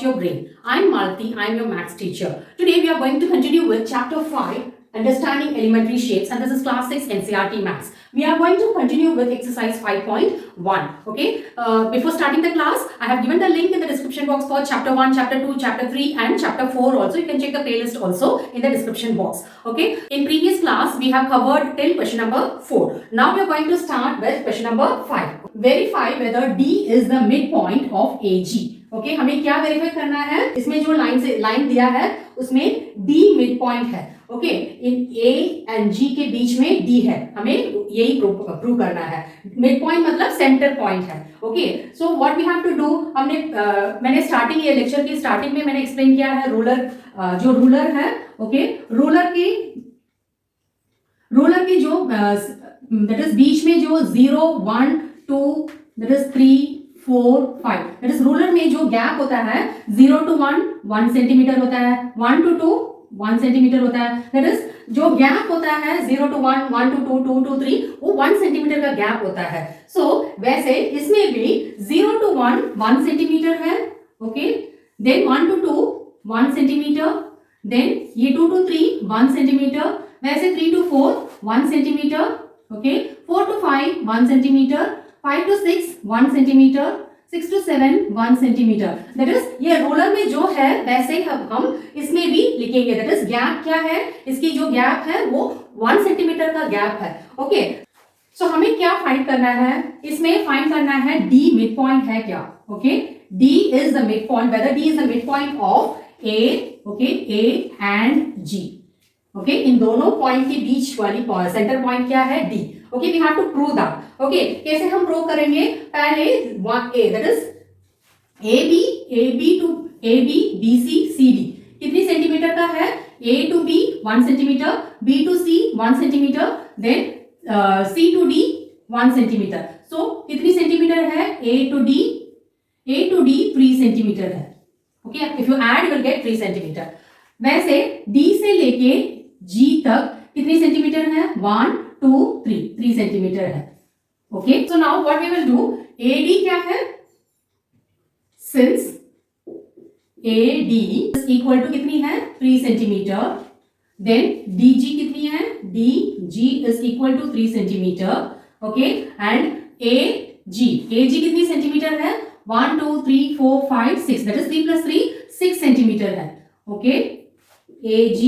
unlocked your brain. I'm Malti, I'm your maths teacher. Today we are going to continue with chapter 5, Understanding Elementary Shapes, and this is class 6 NCERT Maths. We are going to continue with exercise 5.1. Okay, before starting the class, I have given the link in the description box for chapter 1, chapter 2, chapter 3 and chapter 4 also. You can check the playlist also in the description box. Okay, in previous class we have covered till question number 4. Now we are going to start with question number 5. Verify whether D is the midpoint of AG. Okay हमें क्या verify करना है, इसमें जो line दिया है उसमें D mid point है. Okay in A and G के बीच में D है, हमें यही प्रूव करना है. मिड पॉइंट मतलब सेंटर पॉइंट है. Okay so what we have to do, मैंने स्टार्टिंग ये लेक्चर की स्टार्टिंग में मैंने एक्सप्लेन किया है रूलर, जो रूलर है. ओके रूलर की जो दैट इज बीच में जो 0 1 2 that is 3 4 5 that is ruler में जो गैप होता है 0 to 1 सेंटीमीटर होता है, 1 to 2 1 सेंटीमीटर होता है. दैट इज जो गैप होता है 0 to 1 1 to 2 2 to 3 वो 1 सेंटीमीटर का गैप होता है. सो वैसे इसमें भी 0 to 1 1 सेंटीमीटर है. Okay then 1 to 2 1 centimetre, then ये 2 to 3 1 सेंटीमीटर, वैसे 3 to 4 1 centimetre. Okay 4 to 5 1 centimetre, 5 to 6 1 centimetre, 6 to 7 1 centimetre. That is ये रूलर में जो है वैसे ही हम इसमें भी लिखेंगे. दैट इज गैप क्या है, इसकी जो गैप है वो 1 सेंटीमीटर का गैप है. ओके सो हमें क्या फाइंड करना है, इसमें फाइंड करना है डी मिड पॉइंट है क्या. Okay D is the mid point, whether D is the mid point of A. Okay A and G. Okay इन दोनों पॉइंट के बीच वाली सेंटर पॉइंट क्या है, D. Okay we have to prove that. Okay कैसे हम प्रूव करेंगे, पहले A that is A B to A B C C D कितनी सेंटीमीटर का है, A to B 1 centimetre, B to C 1 centimetre, then C to D 1 centimetre. So कितनी centimetre है, A to D 3 centimetre है. Okay if you add you will get 3 centimetre. वैसे D से लेके जी तक कितनी सेंटीमीटर है, 1 2 3 सेंटीमीटर है. Okay so now what we will do, AD क्या है, since AD is equal to कितनी है 3 सेंटीमीटर, देन DG कितनी है, DG is equal to 3 centimetre. Okay and AG कितनी सेंटीमीटर है, 1 2 3 4 5 6 दैट इज 3 plus 3 6 सेंटीमीटर है. Okay AG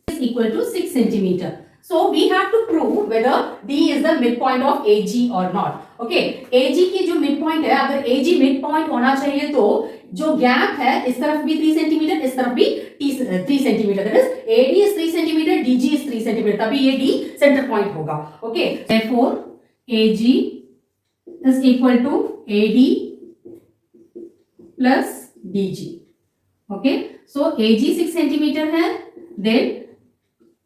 is equal to 6 centimeter. So we have to prove whether D is the midpoint of AG or not. Okay, AG की जो midpoint है, अगर AG midpoint होना चाहिए तो जो gap है इस तरफ भी 3 सेंटीमीटर, इस तरफ भी 3 centimetre. That is AD is 3 centimetre, DG is 3 centimetre, तभी ये D center point होगा. Okay, therefore AG is equal to AD plus DG. Okay, so AG 6 centimetre है, then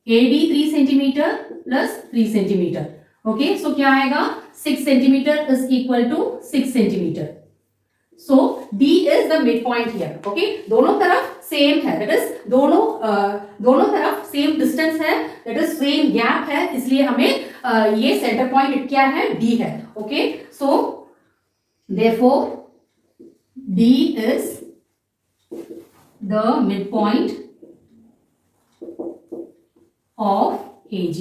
AD 3 centimetre plus 3 centimetre. Okay so क्या आएगा, 6 centimetre is equal to 6 centimetre. So D is the mid point here. Okay दोनों तरफ same है, that is दोनों तरफ same distance है, that is same gap है, इसलिए हमें ये सेंटर पॉइंट क्या है, D है. Okay so therefore D is the mid point of AG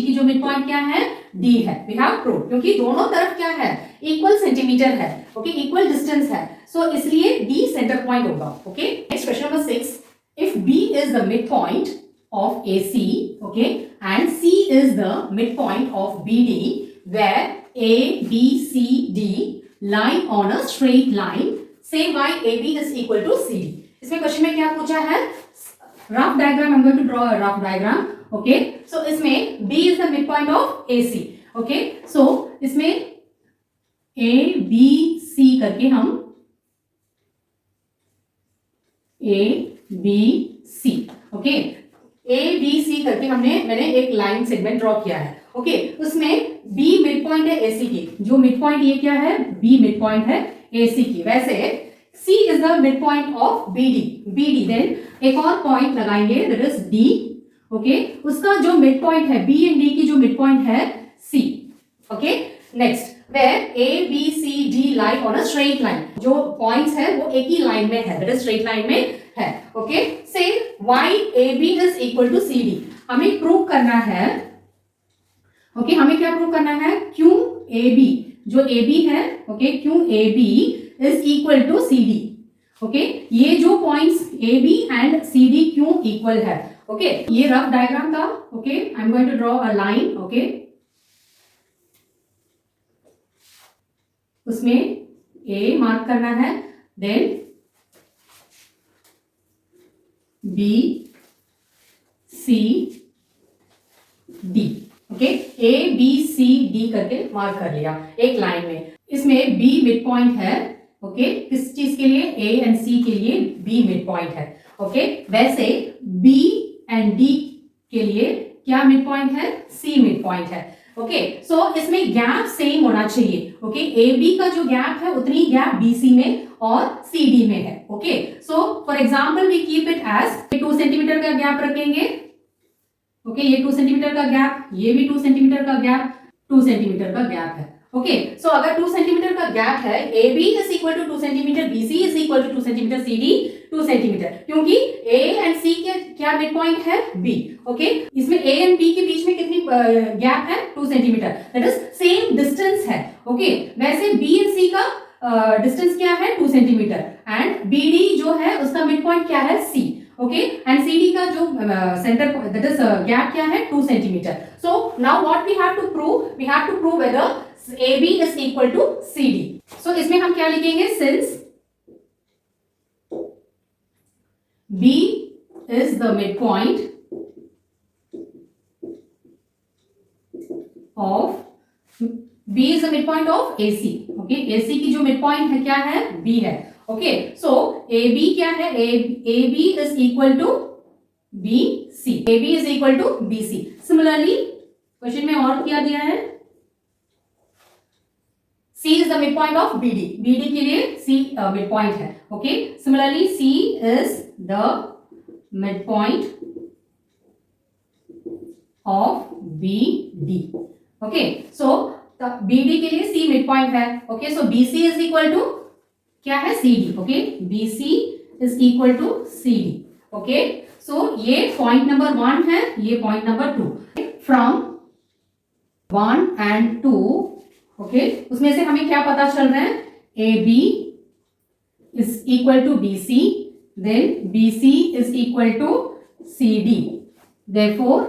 की जो मिड पॉइंट क्या है, D है. वी हैव प्रूव, क्योंकि दोनों तरफ क्या है, इक्वल सेंटीमीटर है. ओके इक्वल डिस्टेंस है, सो इसलिए D सेंटर पॉइंट होगा. Okay next question number 6. If B is the mid point of AC, okay and C is the mid point of BD, where ABCD line on a straight line, say why AB is equal to CD. इसमें question में क्या पूछा है, rough diagram, I'm going to draw a rough diagram. Okay so इसमें B is the mid point of AC. Okay so इसमें ABC करके हम ABC okay ABC करके मैंने एक लाइन सेगमेंट ड्रॉ किया है. ओके उसमें B मिड पॉइंट है AC की, जो मिड पॉइंट ये क्या है, B मिड पॉइंट है AC की. वैसे C is the mid point of BD then एक और पॉइंट लगाएंगे दैट इज D. ओके उसका जो मिड पॉइंट है, B एंड D की जो मिड पॉइंट है C. Okay next where A, B, C, D lie on a straight line. जो points है वो एक ही line में है, that is straight line में है. Okay, say YAB is equal to CD. हमें प्रूव करना है, ओके हमें क्या प्रूव करना है, QAB जो AB है, okay QAB is equal to CD. Okay ये जो पॉइंट्स AB एंड CD क्यों इक्वल है. ओके ये रफ डायग्राम था. Okay I am going to draw a line. Okay उसमें A मार्क करना है, then B, C, D. Okay A, B, C, D करके मार्क कर लिया एक लाइन में. इसमें B मिड पॉइंट है. ओके किस चीज के लिए, A एंड C के लिए B मिड पॉइंट है. ओके वैसे B एंड D के लिए क्या मिड पॉइंट है, C मिड पॉइंट है. ओके सो इसमें गैप सेम होना चाहिए. ओके AB का जो गैप है उतनी गैप BC में और CD में है. Okay so for example we keep it as 2 centimetre का गैप रखेंगे. ओके ये 2 सेंटीमीटर का गैप, ये भी 2 सेंटीमीटर का गैप, 2 सेंटीमीटर का गैप है. ओके सो अगर 2 सेंटीमीटर का गैप है, AB is equal to 2 centimetre, BC is equal to 2 centimetre, CD 2 centimetre, क्योंकि A एंड C के क्या मिड पॉइंट है, B. ओके इसमें A एंड B के बीच में कितनी गैप है, 2 centimetre, that is same distance है. ओके वैसे B एंड C का डिस्टेंस क्या है, 2 सेंटीमीटर, एंड BD जो है उसका मिड पॉइंट क्या है, C. Okay, and CD का जो center that is gap क्या है, 2 centimeter. So now what we have to prove? We have to prove whether AB is equal to CD. So इसमें हम क्या लिखेंगे, since B is the midpoint of B is the midpoint of AC. Okay, AC की जो midpoint है क्या है, B है. ओके सो AB क्या है, AB is equal to BC. AB is equal to BC. Similarly question में और क्या दिया है, C is the mid point of BD. BD के लिए C मिड पॉइंट है. Okay similarly C is the mid point of BD. Okay so BD के लिए C मिड पॉइंट है. Okay so BC is equal to क्या है, CD. Okay BC is equal to CD. Okay so ये point number 1 है, ये point number 2. From 1 and 2 okay उसमें से हमें क्या पता चल रहा है, AB is equal to BC, then BC is equal to CD. Therefore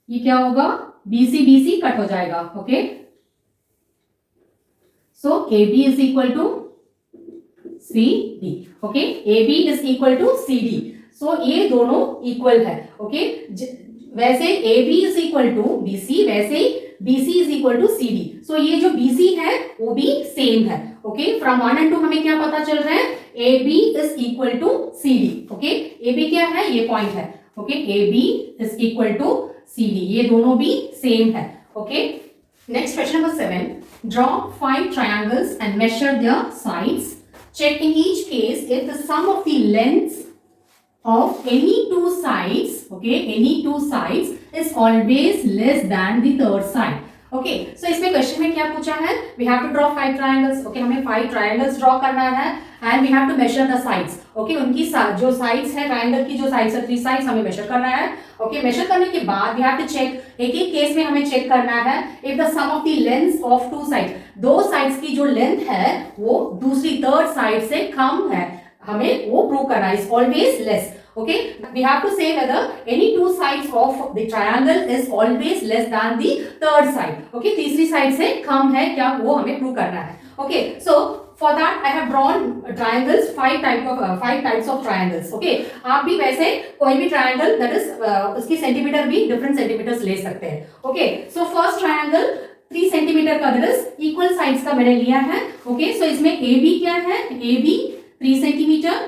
ये क्या होगा, BC कट हो जाएगा. Okay so AB is equal to CD. Okay AB is equal to CD. So ये दोनों इक्वल है. ओके वैसे AB is equal to BC, वैसे BC is equal to CD. So ये जो BC है वो भी सेम है. ओके फ्रॉम 1 एंड 2 हमें क्या पता चल रहा है, AB is equal to CD. Okay AB क्या है, ये पॉइंट है. Okay AB is equal to CD, ये दोनों भी सेम है. Okay next question number 7. Draw 5 triangles and measure their sides. Check in each case if the sum of the lengths of any two sides, okay, any two sides is always less than the third side. Okay, so इसमें question में क्या पूछा है, we have to draw 5 triangles. Okay, हमें 5 triangles draw करना है and we have to measure the sides. Okay, उनकी जो sides है ट्रायंगल की, जो sides है 3 sides हमें measure करना है. Okay, measure करने के बाद we have to check, एक एक केस में हमें चेक करना है if the sum of the lengths of two sides, दो sides की जो लेंथ है वो दूसरी थर्ड साइड से कम है, हमें वो प्रूव करना है, is always less. Okay, we have to say whether any two sides of the triangle is always less than the third side. Okay, तीसरी साइड से कम है क्या, वो हमें प्रूव करना है. Okay, so for that I have drawn triangles, 5 types of triangles. Okay, आप भी वैसे कोई भी triangle that is उसकी सेंटीमीटर भी डिफरेंट सेंटीमीटर्स ले सकते हैं. Okay, so first triangle 3 centimetre का, that is equal sides का मैंने लिया है. Okay, so इसमें AB क्या है, AB 3 सेंटीमीटर,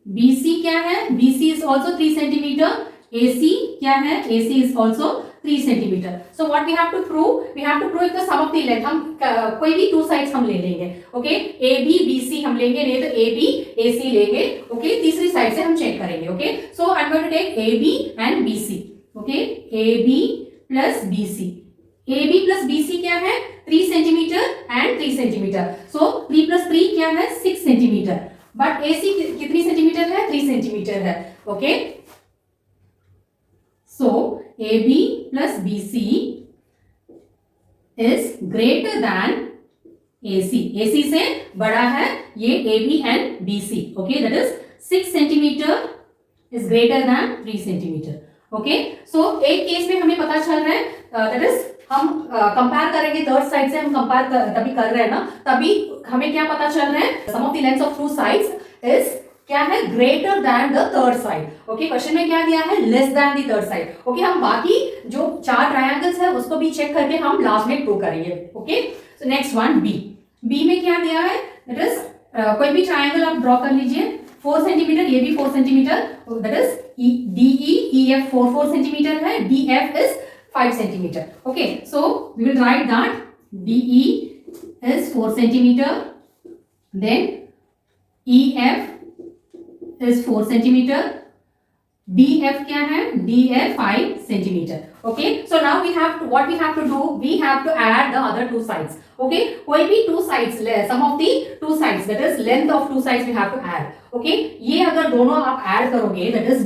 BC क्या है, BC is also 3 centimeter, AC क्या है, AC is also 3 centimeter. So what we have to prove? We have to prove the sum of the length. हम कोई भी 2 sides हम ले लेंगे. Okay, AB BC हम लेंगे, नहीं तो AB AC लेंगे. Okay, तीसरी साइड से हम चेक करेंगे. Okay, so I'm going to take AB and BC. Okay, AB plus BC. AB plus BC क्या है 3 centimetre and 3 centimetre, so 3 plus 3 क्या है 6 सेंटीमीटर, बट AC कितनी सेंटीमीटर है 3 सेंटीमीटर है। Okay, so AB plus BC is greater than AC, AC से बड़ा है ये AB and BC। Okay, that is 6 centimetre is greater than 3 centimetre. Okay, so एक केस में हमें पता चल रहा है दैट इज हम कंपेयर करेंगे थर्ड साइड से, हम कंपेयर तभी कर रहे हैं ना, तभी हमें क्या पता चल रहा है sum of the lengths of two sides is क्या है greater than the third side. Okay, question में क्या दिया है less than the third side. Okay, हम बाकी जो 4 ट्रायंगल्स है उसको भी चेक करके हम लास्ट में प्रूव करेंगे। Okay, so next one B में क्या दिया है दैट इज कोई भी ट्रायंगल आप ड्रॉ कर लीजिए 4 सेंटीमीटर, ये भी 4 centimetre, that is DE EF 4 centimetre है, DF is 5 centimetre. Okay, so we will write that DE is 4 centimeter, then EF is 4 centimeter, DF क्या है DF 5 centimeter। Okay, so now what we have to do, we have to add the other two sides। Okay, कोई भी two sides, some of the two sides, that is length of two sides we have to add। Okay, ये अगर दोनों आप add करोगे that is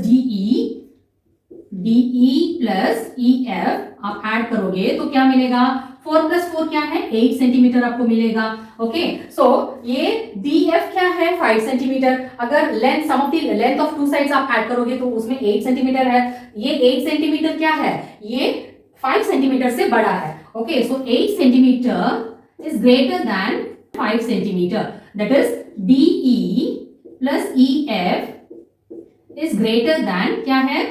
DE plus EF आप add करोगे तो क्या मिलेगा 4 plus 4 क्या है 8 सेंटीमीटर आपको मिलेगा। ओके, सो ये DF क्या है 5 सेंटीमीटर, अगर length sum of the length of two sides आप ऐड करोगे तो उसमें 8 सेंटीमीटर है, ये 8 सेंटीमीटर क्या है ये 5 सेंटीमीटर से बड़ा है। Okay, so 8 centimetre is greater then 5 centimetre, that is DE plus EF is greater then क्या है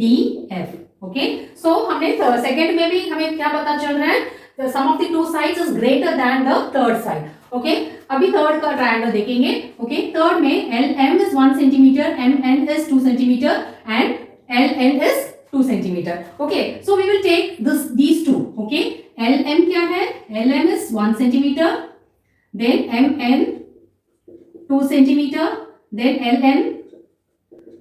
DF। ओके, सो हमने सेकंड में भी हमें क्या पता चल रहा है the sum of the two sides is greater than the third side। okay, अभी थर्ड का ट्रायंगल देखेंगे। okay, थर्ड में LM is 1 centimeter, MN is 2 centimeter and LN is 2 centimeter। okay, so we will take these two। okay, LM क्या है LM is 1 centimeter, then MN 2 centimeter, then LN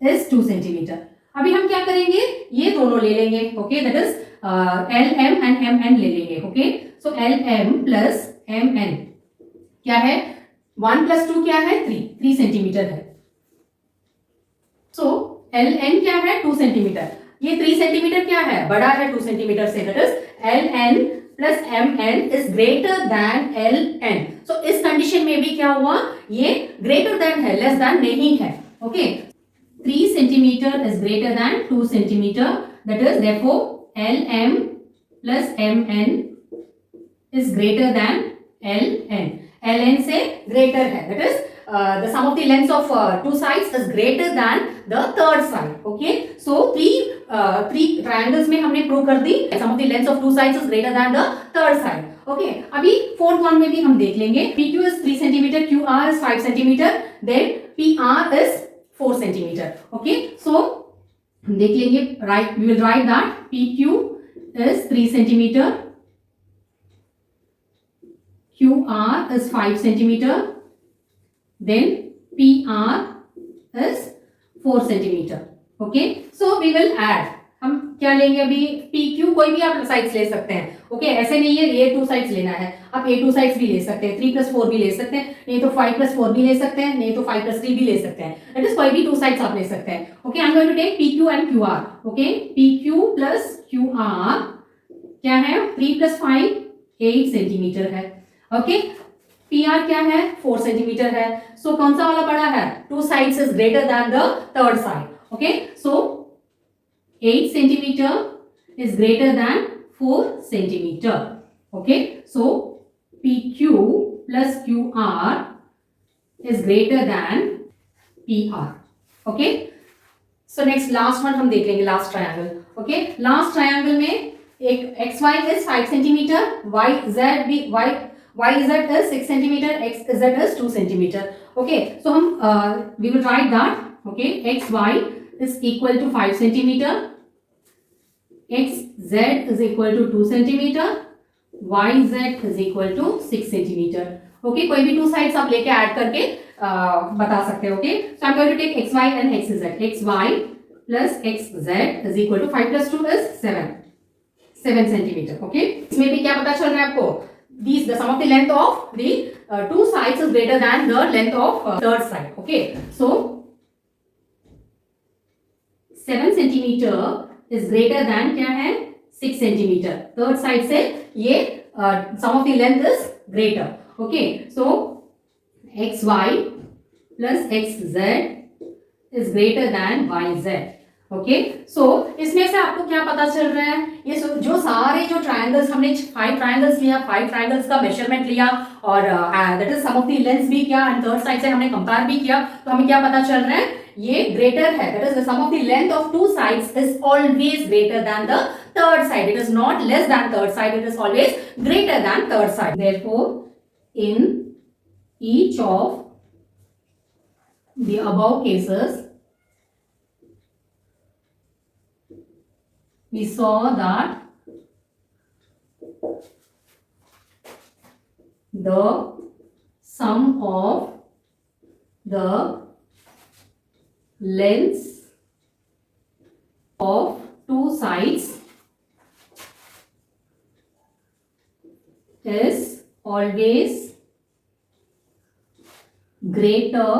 is 2 centimeter। अभी हम क्या करेंगे ये दोनों ले लेंगे। Okay, that is LM and MN ले लेंगे। ओके, सो LM प्लस MN क्या है 1 प्लस 2 क्या है 3 सेंटीमीटर है, सो LN क्या है 2 सेंटीमीटर, ये 3 सेंटीमीटर क्या है बड़ा है 2 सेंटीमीटर से, that is LN plus MN is greater then LN। सो इस कंडीशन में भी क्या हुआ ये ग्रेटर देन है, लेस देन नहीं है। Okay, 3 centimeter is greater than 2 centimeter, that is therefore LM plus MN is greater than LN। LN से greater है, that is the sum of the lengths of two sides is greater than the third side। okay, so three triangles में हमने prove कर दी sum of the lengths of two sides is greater than the third side। okay, अभी fourth one में भी हम देख लेंगे। PQ is 3 centimeter, QR is 5 centimeter, then PR is 4 centimeter। okay, so देख लेंगे right, we will write that PQ is 3 centimeter, QR is 5 centimeter, then PR is 4 centimeter। okay, so we will add, हम क्या लेंगे अभी PQ कोई भी आप sides ले सकते हैं। ओके, ऐसे नहीं है ये 2 साइड्स लेना है, आप ये 2 साइड्स भी ले सकते हैं, 3 plus 4 भी ले सकते हैं, नहीं तो 5 plus 4 भी ले सकते हैं, नहीं तो 5 plus 3 भी ले सकते हैं, दैट इज कोई भी 2 साइड्स आप ले सकते हैं। Okay, I am going to take PQ and QR। Okay, PQ plus QR क्या है 3 plus 5 8 सेंटीमीटर है। ओके, PR क्या है 4 सेंटीमीटर है, सो कौन सा वाला बड़ा है 2 sides is greater than the third side. Okay, so 8 centimeter is greater than 4 centimeter। okay, so PQ plus QR is greater than PR। okay, so next last one हम देख लेंगे last triangle। okay, last triangle में एक XY is 5 centimeter, YZ is 6 centimeter, XZ is 2 centimeter। okay, so हम we will write that। okay, XY is equal to 5 centimeter, XZ is equal to 2 centimeter, YZ is equal to 6 centimeter। Okay, कोई भी 2 sides आप लेके add करके बता सकते हो। Okay, so I am going to take XY and XZ। XY plus XZ is equal to 5 plus 2 is 7 7 centimeter. Okay, इसमें भी क्या पता चल रहा है आपको? These the sum of the length of the two sides is greater than the length of third side. Okay, so 7 centimeter is greater than क्या है? 6 centimeter. Third side से ये sum of the length is greater. Okay, so xy plus xz is greater than yz. Okay so इसमें से आपको क्या पता चल रहा है? ये जो सारे जो ट्रायंगल्स हमने 5 ट्रायंगल्स लिया, 5 ट्रायंगल्स का मेजरमेंट लिया और that is sum of the lengths भी किया एंड थर्ड साइड से हमने कंपेयर भी किया, तो हमें क्या पता चल रहा है? ये ग्रेटर है, that is the sum of the length of two sides is always greater than the third side. It is not less than third side, it is always greater than third side. Therefore in each of the above cases we saw that the sum of the lengths of two sides is always greater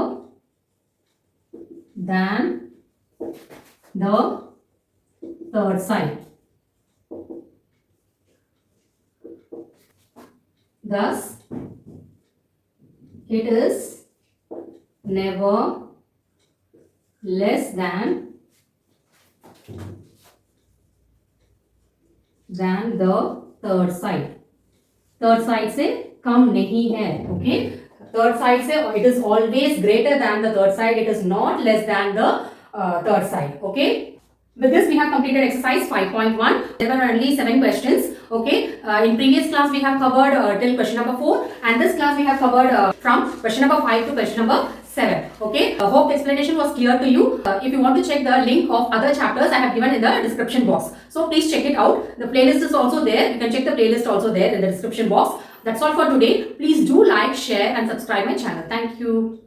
than the third side. Thus, it is never less than the third side. Third side से कम नहीं है. Okay? Third side से it is always greater than the third side. It is not less than the third side. Okay? With this, we have completed exercise 5.1. There were only 7 questions. Okay. In previous class, we have covered till question number 4, and this class we have covered from question number 5 to question number 7. Okay. Hope the explanation was clear to you. If you want to check the link of other chapters, I have given in the description box. So please check it out. The playlist is also there. You can check the playlist also there in the description box. That's all for today. Please do like, share, and subscribe my channel. Thank you.